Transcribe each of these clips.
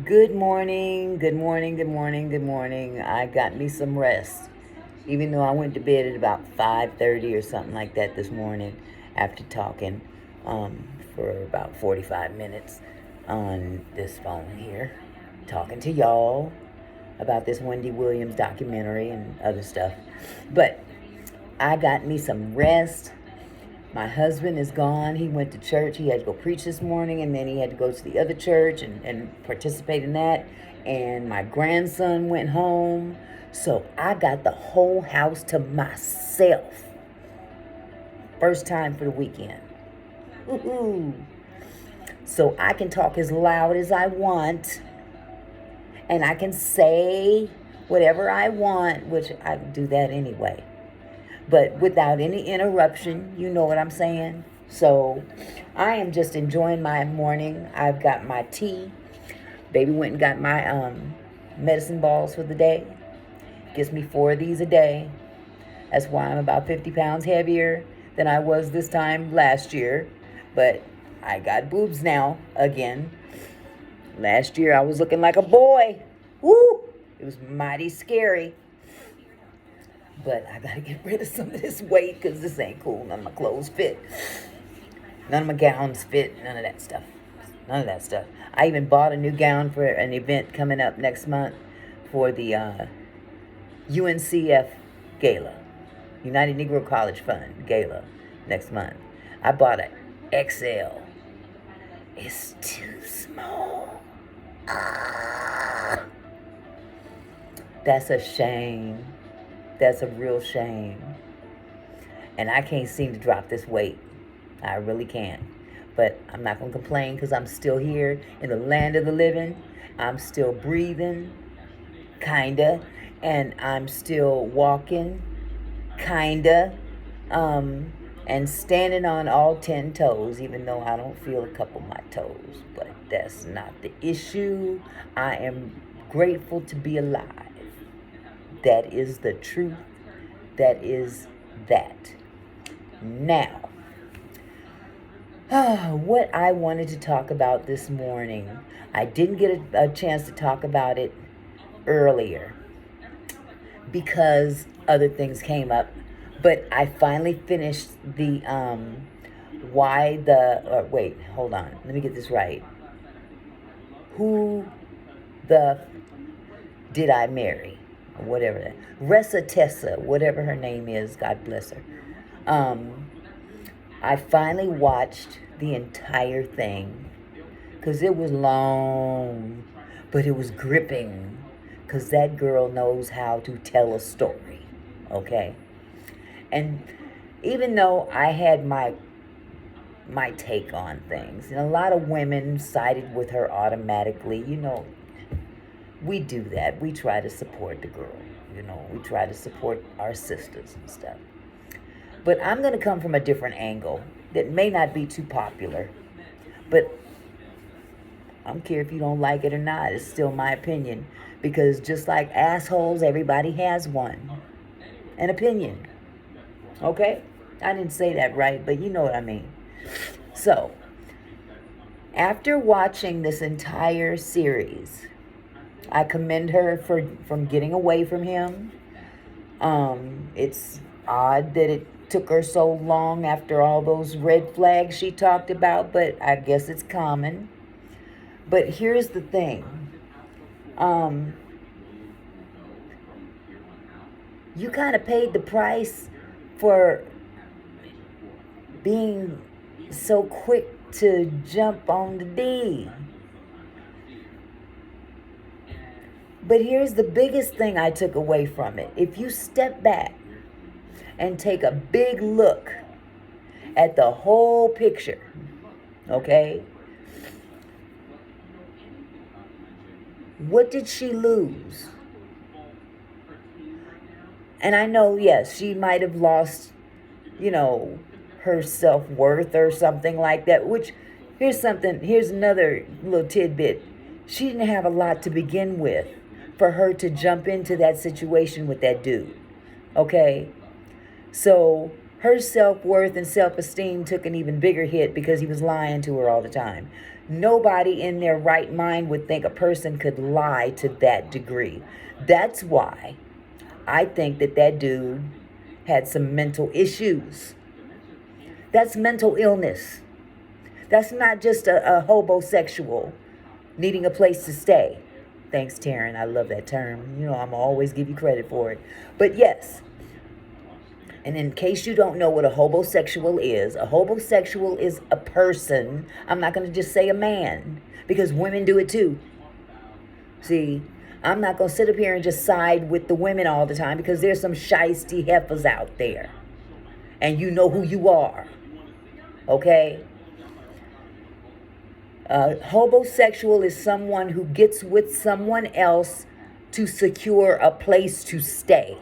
Good morning, good morning, good morning, good morning. I got me some rest. Even though I went to bed at about 5:30 or something like that this morning after talking for about 45 minutes on this phone here, talking to y'all about this Wendy Williams documentary and other stuff. But I got me some rest. My husband is gone. He went to church. He had to go preach this morning, and then he had to go to the other church and participate in that. And my grandson went home. So I got the whole house to myself. First time for the weekend. Woohoo! So I can talk as loud as I want, and I can say whatever I want, which I do that anyway, but without any interruption. You know what I'm saying? So I am just enjoying my morning. I've got my tea. Baby went and got my medicine balls for the day. Gives me 4 of these a day. That's why I'm about 50 pounds heavier than I was this time last year. But I got boobs now again. Last year I was looking like a boy. Woo! It was mighty scary. But I gotta get rid of some of this weight because this ain't cool. None of my clothes fit. None of my gowns fit. None of that stuff. None of that stuff. I even bought a new gown for an event coming up next month for the UNCF Gala, United Negro College Fund Gala, next month. I bought an XL. It's too small. Ah, that's a shame. That's a real shame. And I can't seem to drop this weight. I really can't. But I'm not going to complain because I'm still here in the land of the living. I'm still breathing, kinda. And I'm still walking, kinda. And standing on all 10 toes, even though I don't feel a couple of my toes. But that's not the issue. I am grateful to be alive. That is the truth. That is that. Now, what I wanted to talk about this morning, I didn't get a chance to talk about it earlier because other things came up, but I finally finished the wait, hold on, let me get this right. Who the did I marry? Or whatever that. Ressa Tessa, whatever her name is, God bless her. I finally watched the entire thing because it was long, but it was gripping because that girl knows how to tell a story, okay? And even though I had my take on things, and a lot of women sided with her automatically, we do that. We try to support the girl, we try to support our sisters and stuff. But I'm going to come from a different angle that may not be too popular. But I don't care if you don't like it or not. It's still my opinion. Because just like assholes, everybody has one. An opinion. Okay? I didn't say that right, but you know what I mean. So, after watching this entire series, I commend her from getting away from him. It's odd that it took her so long after all those red flags she talked about, but I guess it's common. But here's the thing. You kind of paid the price for being so quick to jump on the D. But here's the biggest thing I took away from it. If you step back and take a big look at the whole picture, okay? What did she lose? And I know, yes, she might have lost, her self-worth or something like that, which here's another little tidbit. She didn't have a lot to begin with for her to jump into that situation with that dude. Okay? So her self-worth and self-esteem took an even bigger hit because he was lying to her all the time. Nobody in their right mind would think a person could lie to that degree. That's why I think that that dude had some mental issues. That's mental illness. That's not just a homosexual needing a place to stay. Thanks, Taryn. I love that term. You know, I'm always give you credit for it. But yes, and in case you don't know what a homosexual is a person. I'm not going to just say a man, because women do it too. See, I'm not going to sit up here and just side with the women all the time, because there's some shiesty heifers out there. And you know who you are. Okay? Homosexual is someone who gets with someone else to secure a place to stay.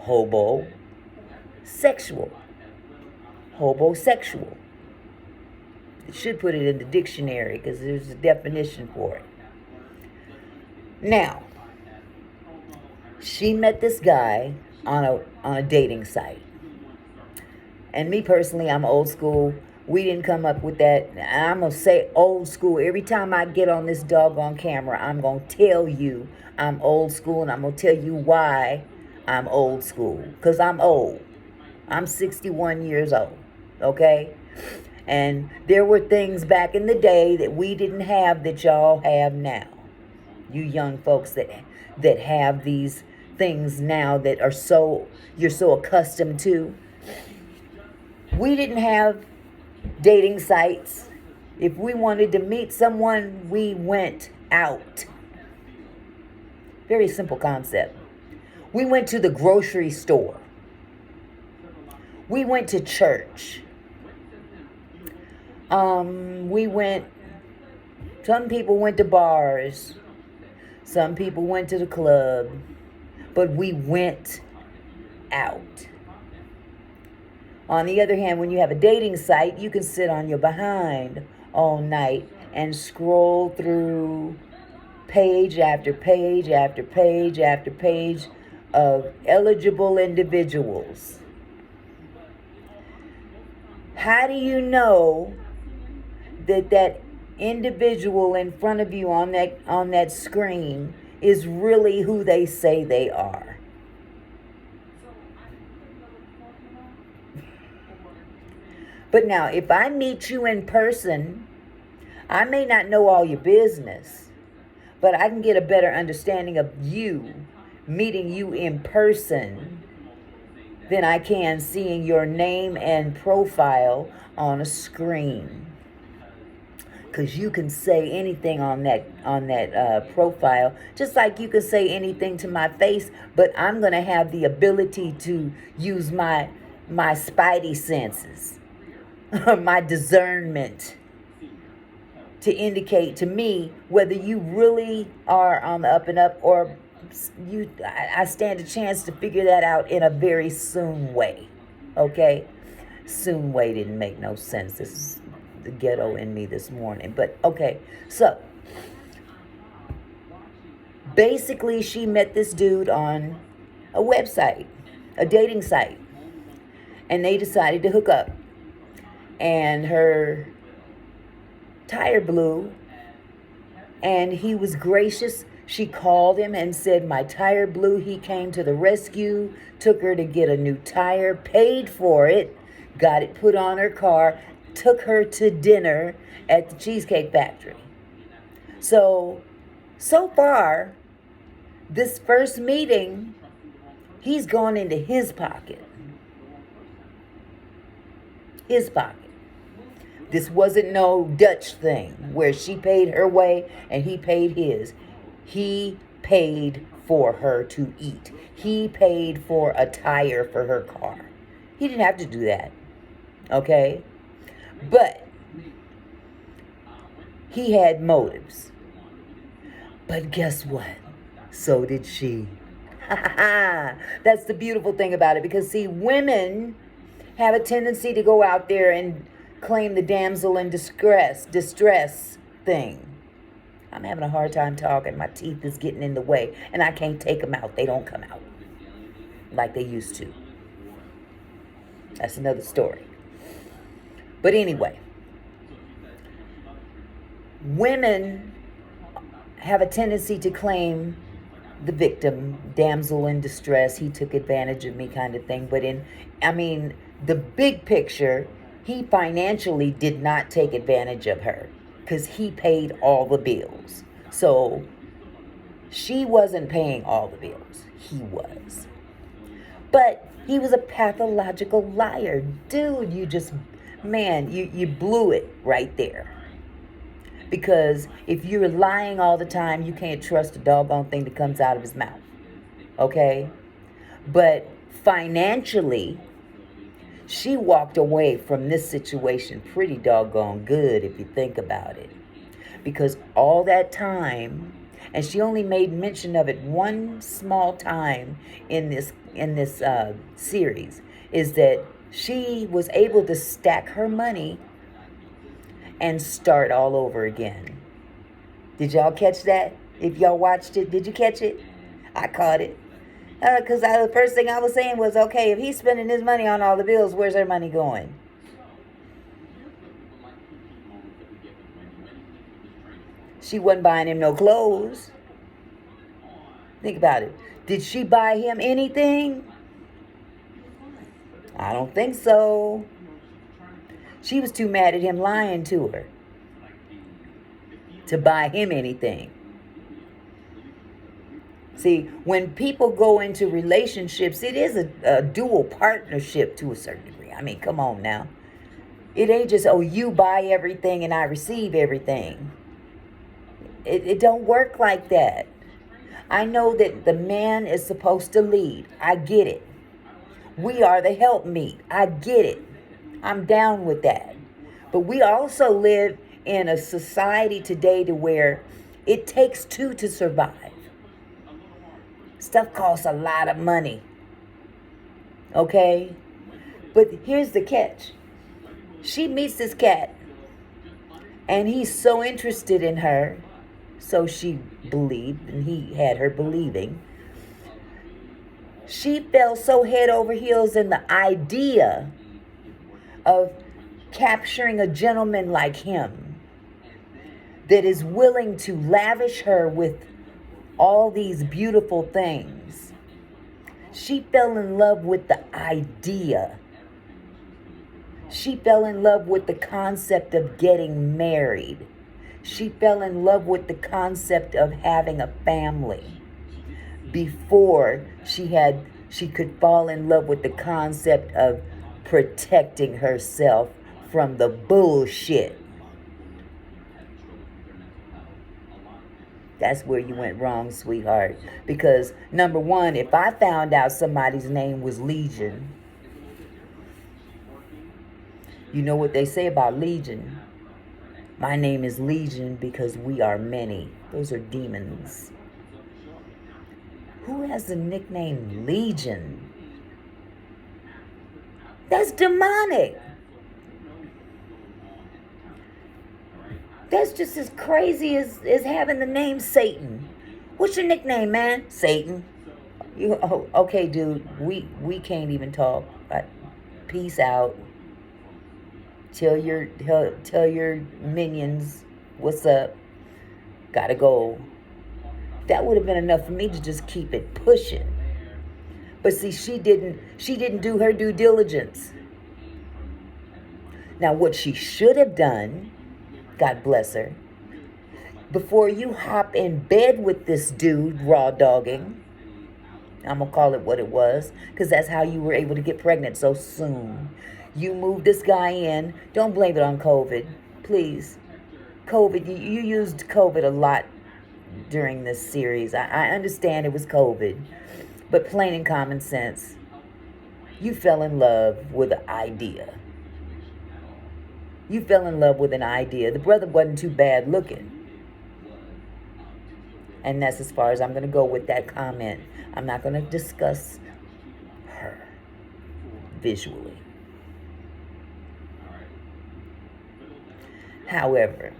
Hobosexual. Hobosexual. It should put it in the dictionary because there's a definition for it. Now, she met this guy on a dating site. And me personally, I'm old school. We didn't come up with that. I'm going to say old school. Every time I get on this doggone camera, I'm going to tell you I'm old school, and I'm going to tell you why I'm old school. Because I'm old. I'm 61 years old. Okay? And there were things back in the day that we didn't have that y'all have now. You young folks that have these things now that are you're so accustomed to. We didn't have dating sites. If we wanted to meet someone, we went out. Very simple concept. We went to the grocery store. We went to church. Some people went to bars. Some people went to the club. But we went out. On the other hand, when you have a dating site, you can sit on your behind all night and scroll through page after page after page after page of eligible individuals. How do you know that individual in front of you on that screen is really who they say they are? But now, if I meet you in person, I may not know all your business, but I can get a better understanding of you meeting you in person than I can seeing your name and profile on a screen. Because you can say anything on that profile, just like you can say anything to my face, but I'm going to have the ability to use my spidey senses, my discernment, to indicate to me whether you really are on the up and up, or I stand a chance to figure that out in a very soon way. Okay? Soon way didn't make no sense. This is the ghetto in me this morning. But okay, so basically she met this dude on a website, a dating site, and they decided to hook up. And her tire blew, and he was gracious. She called him and said, my tire blew. He came to the rescue, took her to get a new tire, paid for it, got it put on her car, took her to dinner at the Cheesecake Factory. So far, this first meeting, he's gone into his pocket. His pocket. This wasn't no Dutch thing where she paid her way and he paid his. He paid for her to eat. He paid for a tire for her car. He didn't have to do that. Okay? But he had motives. But guess what? So did she. That's the beautiful thing about it. Because, see, women have a tendency to go out there and claim the damsel in distress thing. I'm having a hard time talking. My teeth is getting in the way, and I can't take them out. They don't come out like they used to. That's another story. But anyway, women have a tendency to claim the victim, damsel in distress, he took advantage of me kind of thing. But the big picture, he financially did not take advantage of her because he paid all the bills. So she wasn't paying all the bills. He was. But he was a pathological liar. Dude, you blew it right there. Because if you're lying all the time, you can't trust a doggone thing that comes out of his mouth. Okay? But financially, she walked away from this situation pretty doggone good if you think about it. Because all that time, and she only made mention of it one small time in this series, is that she was able to stack her money and start all over again. Did y'all catch that? If y'all watched it, did you catch it? I caught it. Because the first thing I was saying was, okay, if he's spending his money on all the bills, where's her money going? She wasn't buying him no clothes. Think about it. Did she buy him anything? I don't think so. She was too mad at him lying to her to buy him anything. See, when people go into relationships, it is a dual partnership to a certain degree. I mean, come on now. It ain't just, oh, you buy everything and I receive everything. It don't work like that. I know that the man is supposed to lead. I get it. We are the helpmeet. I get it. I'm down with that. But we also live in a society today to where it takes two to survive. Stuff costs a lot of money. Okay? But here's the catch. She meets this cat, and he's so interested in her, so she believed, and he had her believing. She fell so head over heels in the idea of capturing a gentleman like him that is willing to lavish her with all these beautiful things. She fell in love with the idea. She fell in love with the concept of getting married. She fell in love with the concept of having a family before she could fall in love with the concept of protecting herself from the bullshit. That's where you went wrong, sweetheart. Because, number one, if I found out somebody's name was Legion, you know what they say about Legion? My name is Legion because we are many. Those are demons. Who has the nickname Legion? That's demonic. That's just as crazy as having the name Satan. What's your nickname, man? Satan. Okay, dude. We can't even talk. Peace out. Tell your minions what's up. Gotta go. That would have been enough for me to just keep it pushing. But see, she didn't do her due diligence. Now, what she should have done, God bless her, before you hop in bed with this dude raw dogging, I'm going to call it what it was, because that's how you were able to get pregnant so soon. You moved this guy in. Don't blame it on COVID, please. COVID, you used COVID a lot during this series. I understand it was COVID, but plain and common sense, you fell in love with an idea. You fell in love with an idea. The brother wasn't too bad looking. And that's as far as I'm going to go with that comment. I'm not going to discuss her visually. However,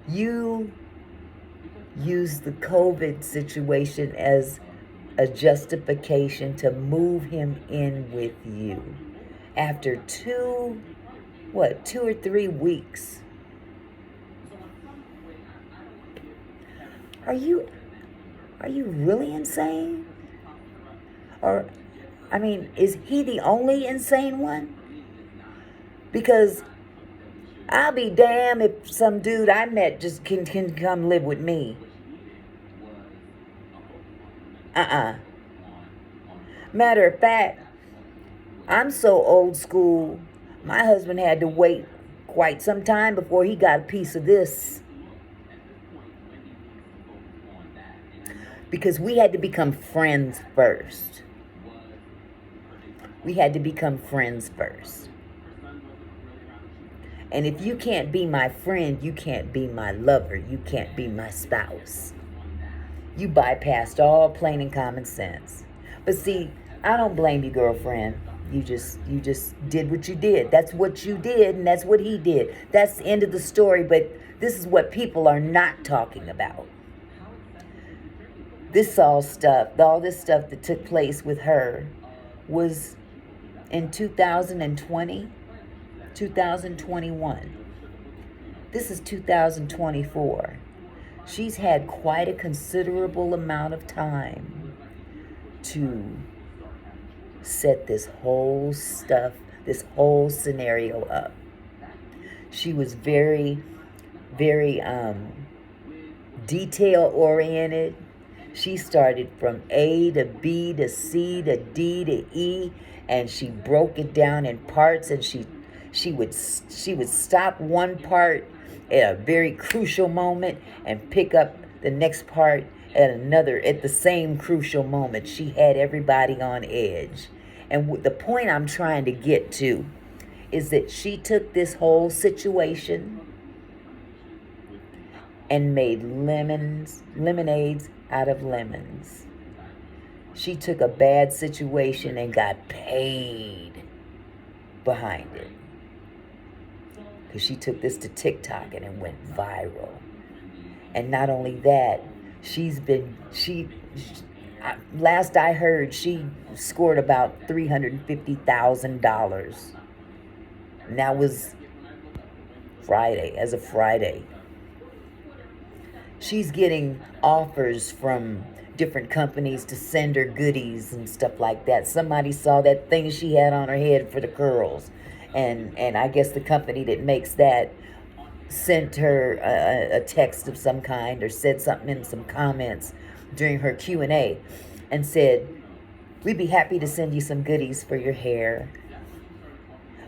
you use the COVID situation as a justification to move him in with you. After 2 or 3 weeks Are you really insane? Or, I mean, is he the only insane one? Because I'll be damned if some dude I met just can come live with me. Matter of fact, I'm so old school, my husband had to wait quite some time before he got a piece of this. Because we had to become friends first. We had to become friends first. And if you can't be my friend, you can't be my lover. You can't be my spouse. You bypassed all plain and common sense. But see, I don't blame you, girlfriend. You just did what you did. That's what you did, and that's what he did. That's the end of the story, but this is what people are not talking about. All this stuff that took place with her was in 2020, 2021. This is 2024. She's had quite a considerable amount of time to set this whole scenario up. She was very, very detail oriented. She started from A to B to C to D to E, and she broke it down in parts, and she would stop one part at a very crucial moment and pick up the next part at the same crucial moment. She had everybody on edge. And the point I'm trying to get to is that she took this whole situation and made lemonades out of lemons. She took a bad situation and got paid behind it. Because she took this to TikTok and it went viral. And not only that, last I heard, she scored about $350,000. And that was as of Friday. She's getting offers from different companies to send her goodies and stuff like that. Somebody saw that thing she had on her head for the curls. And I guess the company that makes that sent her a text of some kind or said something in some comments during her Q&A and said, "We'd be happy to send you some goodies for your hair."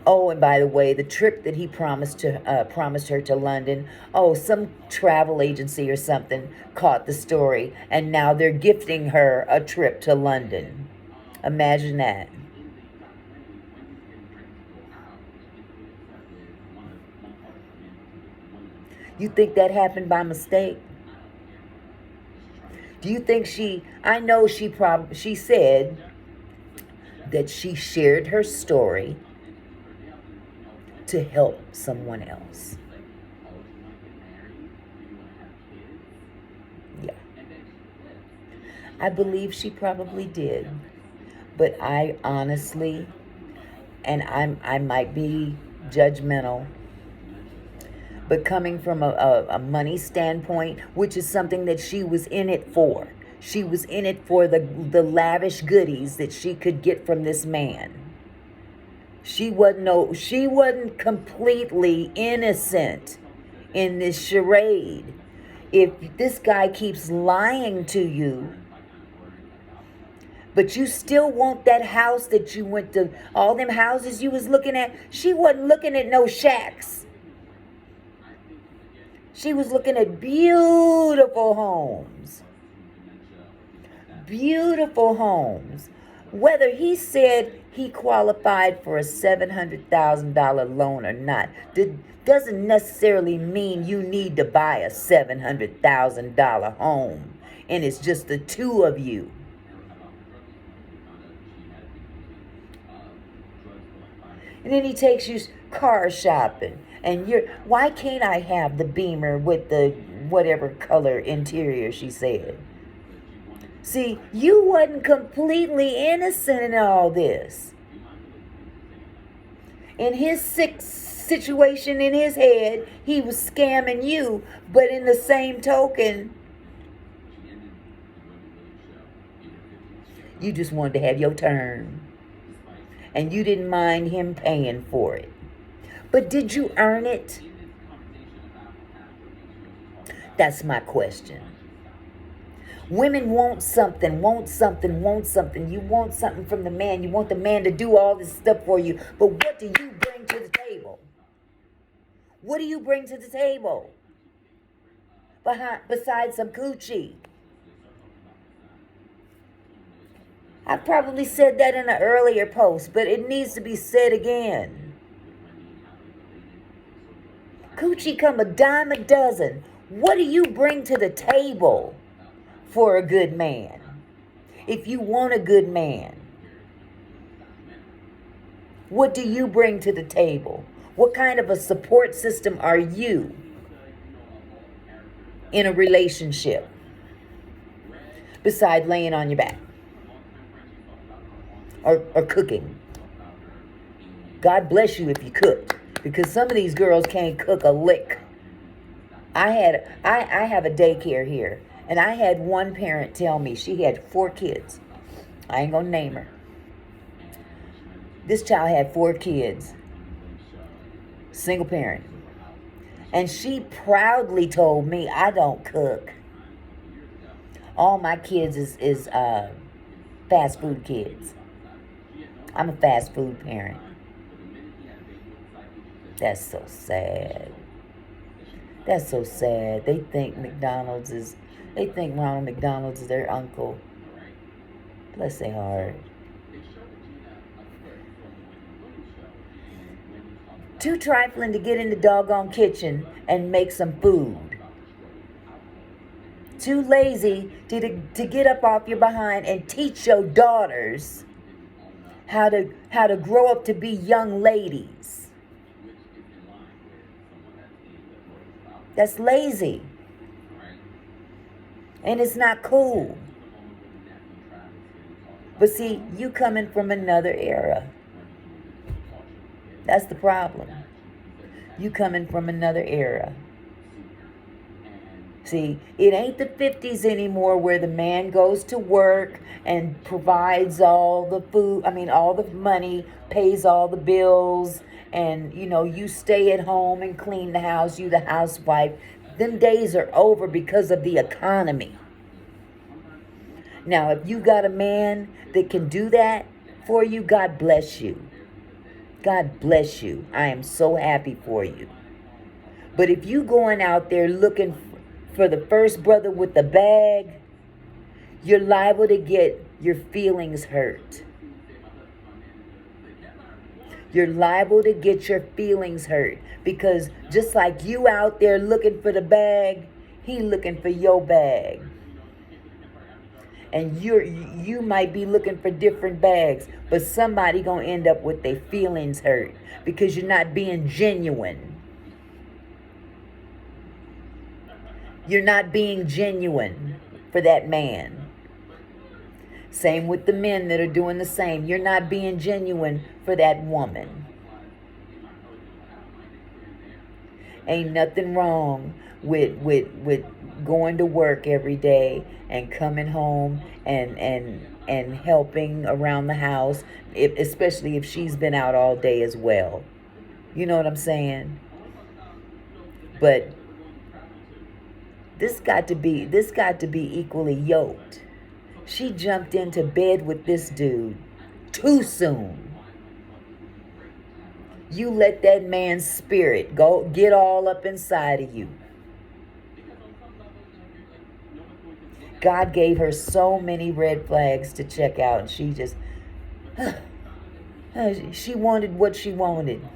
Oh, and by the way, the trip that he promised her to London, some travel agency or something caught the story, and now they're gifting her a trip to London. Imagine that. You think that happened by mistake? Do you think I know she said that she shared her story to help someone else. Yeah. I believe she probably did. But I honestly, and I might be judgmental, but coming from a money standpoint, which is something that she was in it for. She was in it for the lavish goodies that she could get from this man. She wasn't completely innocent in this charade. If this guy keeps lying to you, but you still want that house that you went to, all them houses you was looking at, she wasn't looking at no shacks. She was looking at beautiful homes. Beautiful homes. Whether he said he qualified for a $700,000 loan or not, doesn't necessarily mean you need to buy a $700,000 home. And it's just the two of you. And then he takes you car shopping. And why can't I have the Beamer with the whatever color interior, she said. See, you wasn't completely innocent in all this. In his sick situation in his head, he was scamming you. But in the same token, You just wanted to have your turn. And you didn't mind him paying for it. But did you earn it? That's my question. Women want something, want something, want something. You want something from the man. You want the man to do all this stuff for you. But what do you bring to the table? What do you bring to the table? Besides some coochie. I probably said that in an earlier post, but it needs to be said again. Coochie come a dime a dozen. What do you bring to the table for a good man? If you want a good man, what do you bring to the table? What kind of a support system are you in a relationship besides laying on your back or cooking? God bless you if you cook, because some of these girls can't cook a lick. I have a daycare here, and I had one parent tell me she had 4 kids. I ain't gonna name her. This child had 4 kids, single parent. And she proudly told me, I don't cook. All my kids is fast food kids. I'm a fast food parent. That's so sad. That's so sad. They think Ronald McDonald's is their uncle. Bless their heart. Too trifling to get in the doggone kitchen and make some food. Too lazy to get up off your behind and teach your daughters how to grow up to be young ladies. That's lazy. And it's not cool. But see, you coming from another era. That's the problem. You coming from another era. See, it ain't the 50s anymore where the man goes to work and provides all the food, all the money, pays all the bills, and, you stay at home and clean the house, you the housewife. Them days are over because of the economy. Now, if you got a man that can do that for you, God bless you. God bless you. I am so happy for you. But if you going out there looking for the first brother with the bag, you're liable to get your feelings hurt. You're liable to get your feelings hurt, because just like you out there looking for the bag, he looking for your bag. And you might be looking for different bags, but somebody gonna end up with their feelings hurt because you're not being genuine. You're not being genuine for that man. Same with the men that are doing the same. You're not being genuine for that woman. Ain't nothing wrong with going to work every day and coming home and helping around the house, especially if she's been out all day as well. You know what I'm saying? But this got to be equally yoked. She jumped into bed with this dude too soon. You let that man's spirit go get all up inside of you. God gave her so many red flags to check out, and she just she wanted what she wanted.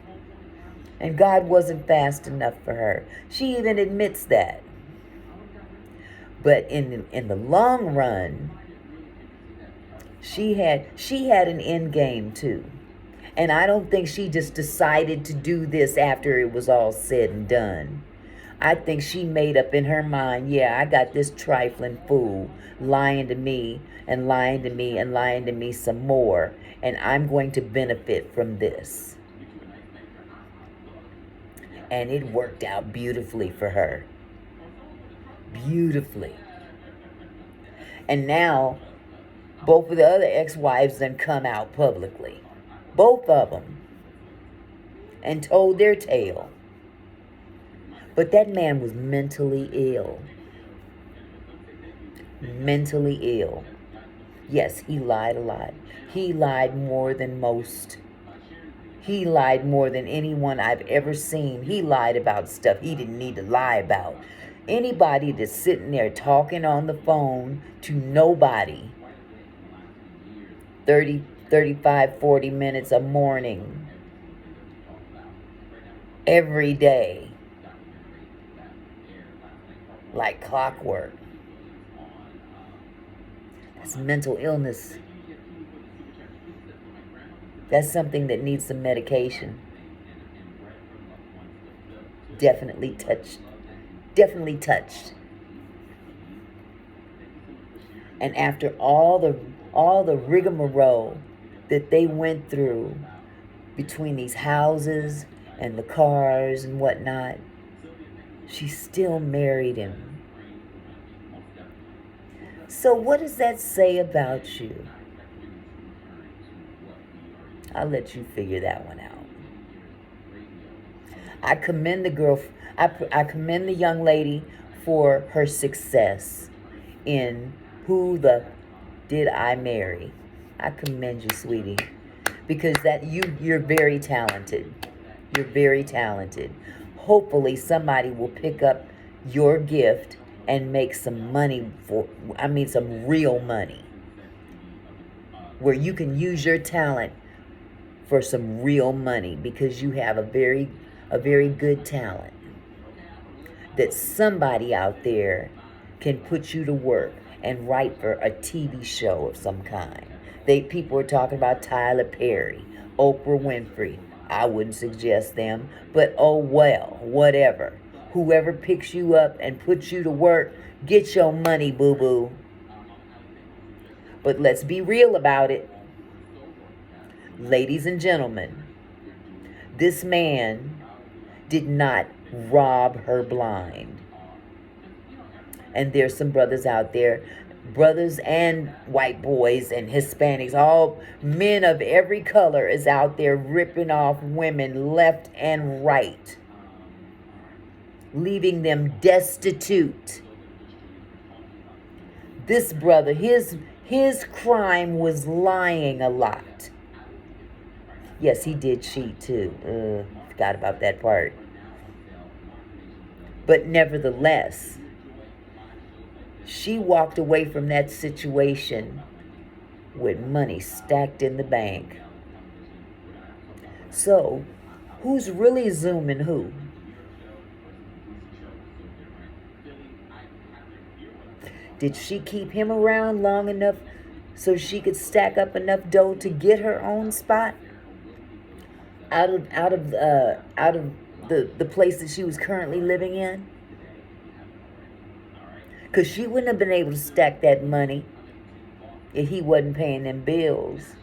And God wasn't fast enough for her. She even admits that. But in the long run, she had an end game too. And I don't think she just decided to do this after it was all said and done. I think she made up in her mind, yeah, I got this trifling fool lying to me and lying to me and lying to me some more, and I'm going to benefit from this. And it worked out beautifully for her. Beautifully. And now Both of the other ex-wives then come out publicly. Both of them. And told their tale. But that man was mentally ill. Mentally ill. Yes, he lied a lot. He lied more than most. He lied more than anyone I've ever seen. He lied about stuff he didn't need to lie about. Anybody that's sitting there talking on the phone to nobody 30, 35, 40 minutes a morning, every day, like clockwork. That's mental illness. That's something that needs some medication. Definitely touched. Definitely touched. And after all the rigmarole that they went through between these houses and the cars and whatnot, she still married him. So what does that say about you? I'll let you figure that one out. I commend the girl. I commend the young lady for her success in who the did I marry. I commend you, sweetie, because you're very talented. You're very talented. Hopefully somebody will pick up your gift and make some money some real money, where you can use your talent for some real money, because you have a very good talent that somebody out there can put you to work and write for a TV show of some kind. People are talking about Tyler Perry, Oprah Winfrey. I wouldn't suggest them, but oh well, whatever. Whoever picks you up and puts you to work, get your money, boo-boo. But let's be real about it. Ladies and gentlemen, this man did not rob her blind. And there's some brothers out there, brothers and white boys and Hispanics, all men of every color is out there ripping off women left and right, leaving them destitute. This brother, his crime was lying a lot. Yes, he did cheat too. Forgot about that part. But nevertheless, she walked away from that situation with money stacked in the bank. So, who's really zooming who? Did she keep him around long enough so she could stack up enough dough to get her own spot out of the place that she was currently living in? Because she wouldn't have been able to stack that money if he wasn't paying them bills.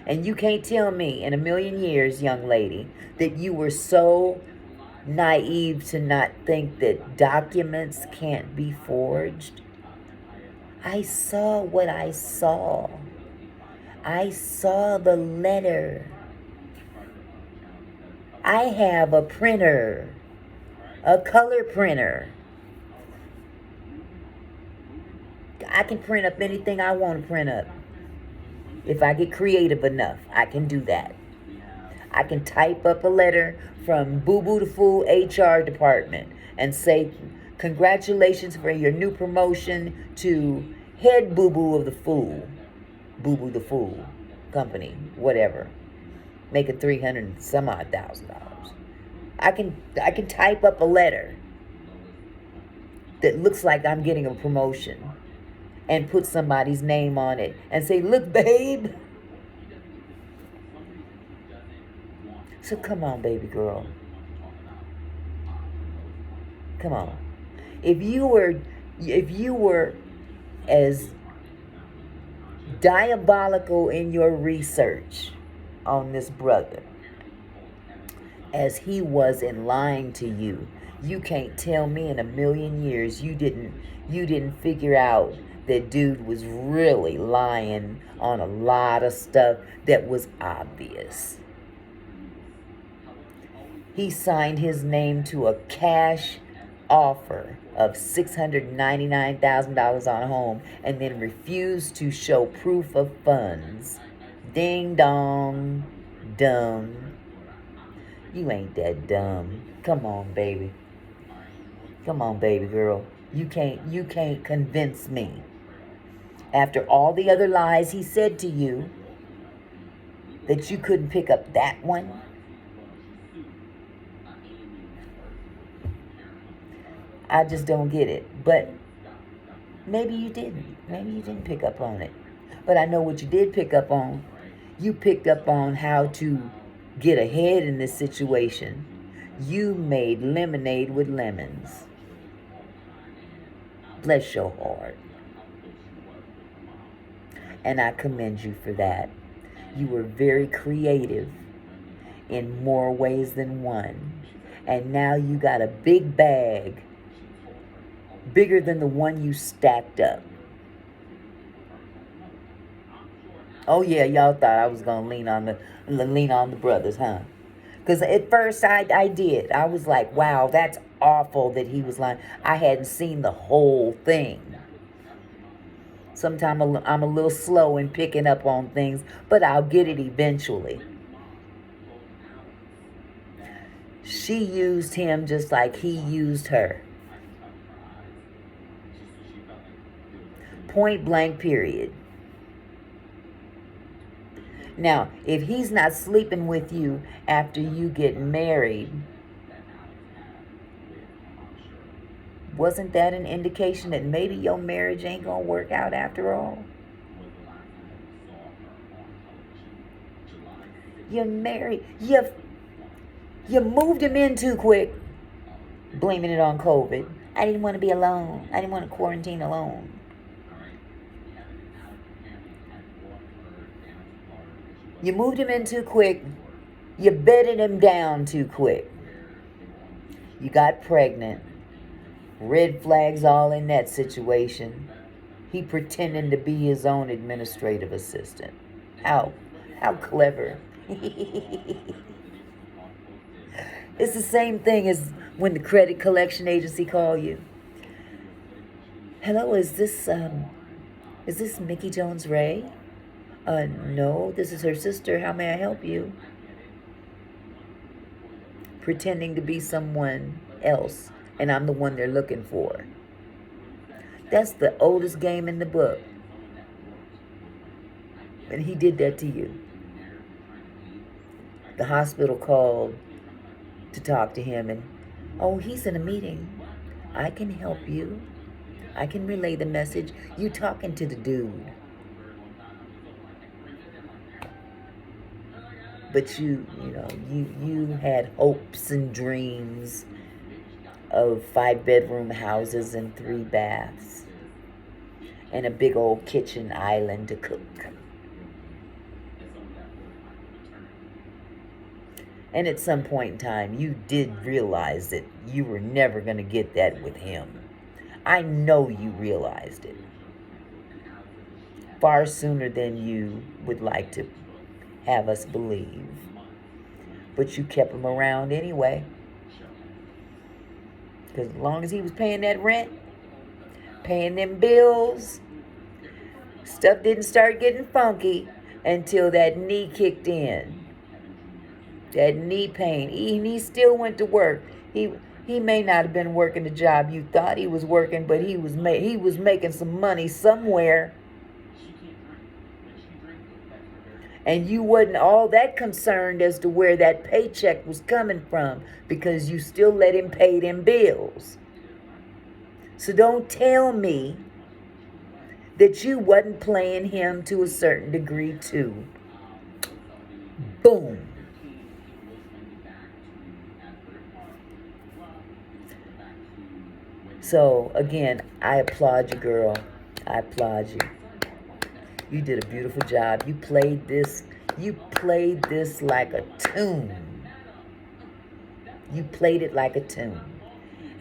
And you can't tell me in a million years, young lady, that you were so naive to not think that documents can't be forged. I saw what I saw. I saw the letter. I have a printer, a color printer. I can print up anything I want to print up. If I get creative enough, I can do that. I can type up a letter from Boo Boo the Fool HR department and say, congratulations for your new promotion to head Boo Boo of the Fool. Boo Boo the Fool company, whatever. Making $300 some odd thousand. I can type up a letter that looks like I'm getting a promotion and put somebody's name on it and say, look, babe. So come on, baby girl. Come on. If you were as diabolical in your research on this brother as he was in lying to you, you can't tell me in a million years you didn't figure out that dude was really lying on a lot of stuff that was obvious. He signed his name to a cash offer of $699,000 on a home and then refused to show proof of funds. Ding dong, dumb. You ain't that dumb. Come on, baby. Come on, baby girl. You can't convince me. After all the other lies he said to you, that you couldn't pick up that one? I just don't get it. But maybe you didn't. Maybe you didn't pick up on it. But I know what you did pick up on. You picked up on how to get ahead in this situation. You made lemonade with lemons. Bless your heart. And I commend you for that. You were very creative in more ways than one. And now you got a big bag, bigger than the one you stacked up. Oh yeah, y'all thought I was gonna lean on the brothers, huh? Because at first I did. I was like, wow, that's awful that he was lying. I hadn't seen the whole thing. Sometimes I'm a little slow in picking up on things, but I'll get it eventually. She used him just like he used her. Point blank, period. Now, if he's not sleeping with you after you get married, wasn't that an indication that maybe your marriage ain't gonna work out after all? You're married. You moved him in too quick, blaming it on COVID. I didn't want to be alone. I didn't want to quarantine alone. You moved him in too quick. You bedded him down too quick. You got pregnant. Red flags all in that situation. He pretending to be his own administrative assistant. How clever. It's the same thing as when the credit collection agency call you. Hello, is this Mickey Jones Ray? No, this is her sister. How may I help you? Pretending to be someone else, and I'm the one they're looking for. That's the oldest game in the book. And he did that to you. The hospital called to talk to him, and, oh, he's in a meeting. I can help you. I can relay the message. You talking to the dude. But you had hopes and dreams of 5-bedroom houses and 3 baths and a big old kitchen island to cook. And at some point in time, you did realize that you were never going to get that with him. I know you realized it. Far sooner than you would like to have us believe. But you kept him around anyway. Because as long as he was paying that rent, paying them bills, stuff didn't start getting funky until that knee kicked in. That knee pain. He still went to work. He may not have been working the job you thought he was working, but he was making some money somewhere. And you wasn't all that concerned as to where that paycheck was coming from because you still let him pay them bills. So don't tell me that you wasn't playing him to a certain degree too. Boom. So, again, I applaud you, girl. I applaud you. You did a beautiful job. You played this like a tune. You played it like a tune.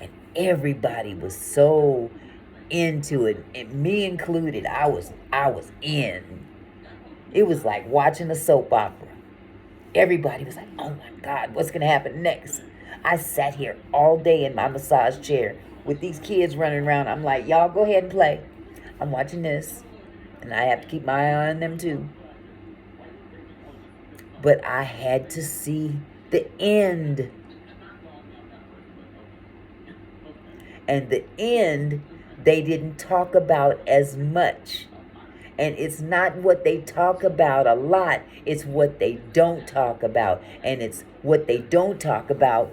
And everybody was so into it, and me included. I was in. It was like watching a soap opera. Everybody was like, oh my God, what's going to happen next? I sat here all day in my massage chair with these kids running around. I'm like, y'all go ahead and play. I'm watching this. And I have to keep my eye on them too. But I had to see the end. And the end, they didn't talk about as much. And it's not what they talk about a lot. It's what they don't talk about. And it's what they don't talk about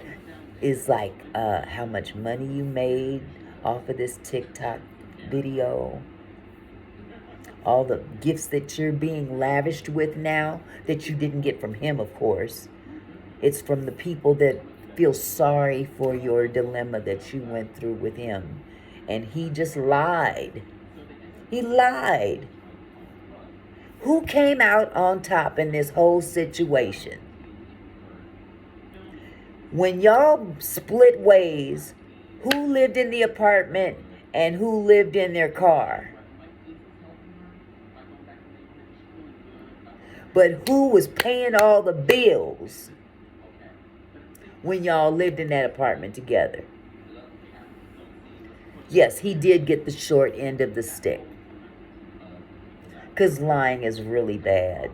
is like how much money you made off of this TikTok video. All the gifts that you're being lavished with now that you didn't get from him, of course. It's from the people that feel sorry for your dilemma that you went through with him. And he just lied. He lied. Who came out on top in this whole situation? When y'all split ways, who lived in the apartment and who lived in their car? But who was paying all the bills when y'all lived in that apartment together? Yes, he did get the short end of the stick. Because lying is really bad.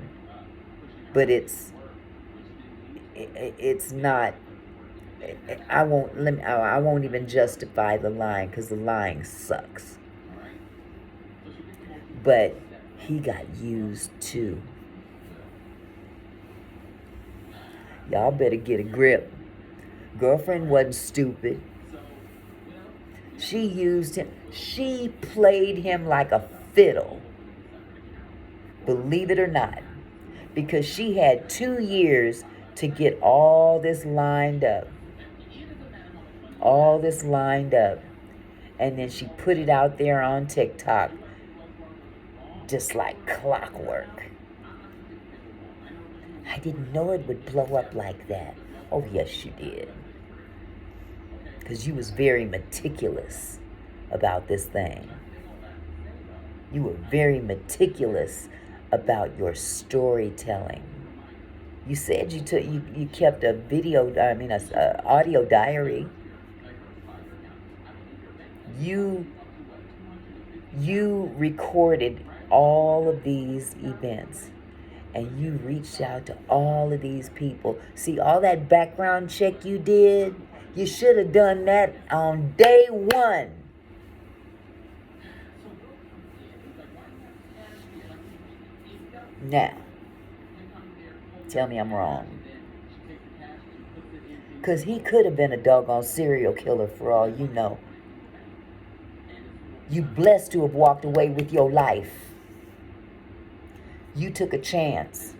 But it's not, I won't even justify the lying because the lying sucks. But he got used too. Y'all better get a grip. Girlfriend wasn't stupid. She used him. She played him like a fiddle. Believe it or not. Because she had 2 years to get all this lined up. All this lined up. And then she put it out there on TikTok. Just like clockwork. I didn't know it would blow up like that. Oh, yes, you did. Because you was very meticulous about this thing. You were very meticulous about your storytelling. You said you kept a audio diary. You recorded all of these events. And you reached out to all of these people. See, all that background check you did, you should have done that on day one. Now, tell me I'm wrong. Because he could have been a doggone serial killer for all you know. You blessed to have walked away with your life. You took a chance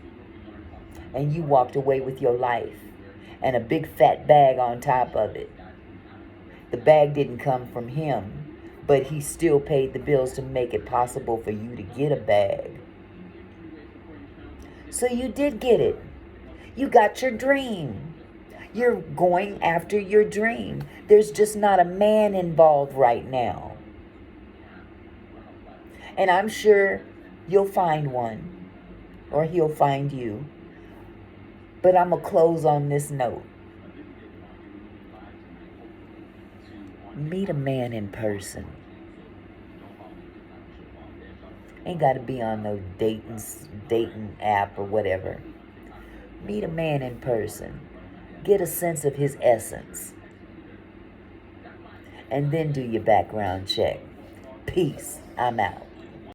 and you walked away with your life and a big fat bag on top of it. The bag didn't come from him, but he still paid the bills to make it possible for you to get a bag. So you did get it. You got your dream. You're going after your dream. There's just not a man involved right now. And I'm sure you'll find one. Or he'll find you. But I'm going to close on this note. Meet a man in person. Ain't got to be on no dating app or whatever. Meet a man in person. Get a sense of his essence. And then do your background check. Peace. I'm out.